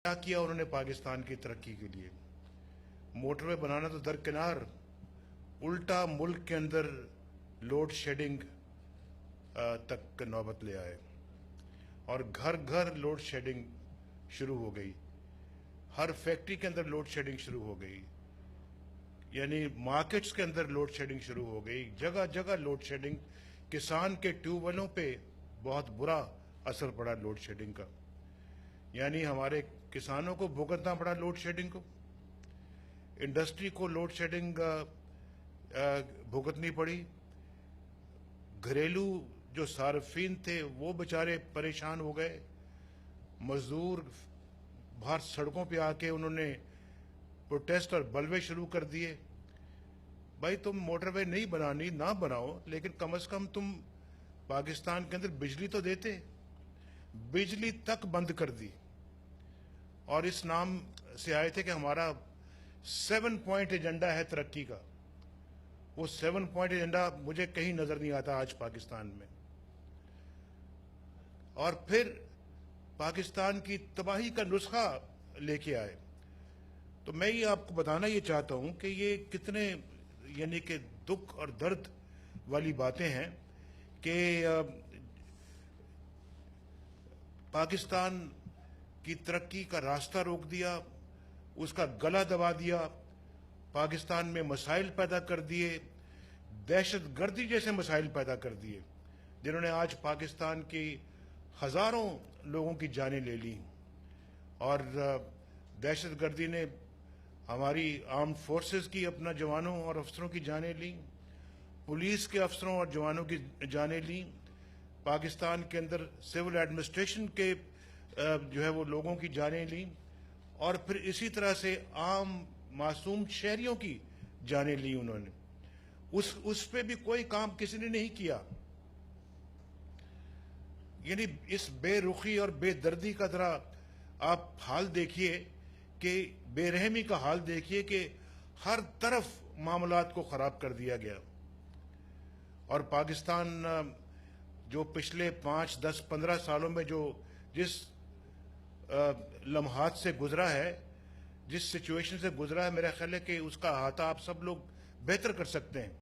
क्या किया उन्होंने पाकिस्तान की तरक्की के लिए? मोटरवे बनाना तो दरकिनार, उल्टा मुल्क के अंदर लोड शेडिंग तक नौबत ले आए और घर घर लोड शेडिंग शुरू हो गई। हर फैक्ट्री के अंदर लोड शेडिंग शुरू हो गई, यानी मार्केट्स के अंदर लोड शेडिंग शुरू हो गई, जगह जगह लोड शेडिंग। किसान के ट्यूबवेलों पे बहुत बुरा असर पड़ा लोड शेडिंग का, यानी हमारे किसानों को भुगतना पड़ा लोड शेडिंग को, इंडस्ट्री को लोड शेडिंग भुगतनी पड़ी, घरेलू जो सार्फिन थे वो बेचारे परेशान हो गए, मजदूर बाहर सड़कों पे आके उन्होंने प्रोटेस्ट और बलवे शुरू कर दिए। भाई तुम मोटरवे नहीं बनानी ना बनाओ, लेकिन कम से कम तुम पाकिस्तान के अंदर बिजली तो देते। बिजली तक बंद कर दी और इस नाम से आए थे कि हमारा 7 पॉइंट एजेंडा है तरक्की का। वो 7 पॉइंट एजेंडा मुझे कहीं नजर नहीं आता आज पाकिस्तान में। और फिर पाकिस्तान की तबाही का नुस्खा लेके आए। तो मैं ये आपको बताना ये चाहता हूं कि ये कितने यानी कि दुख और दर्द वाली बातें हैं कि पाकिस्तान की तरक्की का रास्ता रोक दिया, उसका गला दबा दिया, पाकिस्तान में मसाइल पैदा कर दिए, दहशत गर्दी जैसे मसाइल पैदा कर दिए, जिन्होंने आज पाकिस्तान की हजारों लोगों की जानें ले ली। और दहशत गर्दी ने हमारी आर्म्ड फोर्सेस की, अपना जवानों और अफसरों की जानें ली, पुलिस के अफसरों और जवानों की जानें ली, पाकिस्तान के अंदर सिविल एडमिनिस्ट्रेशन के जो है वो लोगों की जानें ली, और फिर इसी तरह से आम मासूम शहरियों की जानें ली उन्होंने। उस पे भी कोई काम किसी ने नहीं किया। यानी इस बेरुखी और बेदर्दी का जरा आप हाल देखिए, कि बेरहमी का हाल देखिए कि हर तरफ मामलात को खराब कर दिया गया। और पाकिस्तान जो पिछले 5, 10, 15 सालों में जो जिस लम्हात से गुजरा है, जिस सिचुएशन से गुजरा है, मेरा ख्याल है कि उसका अहाता आप सब लोग बेहतर कर सकते हैं।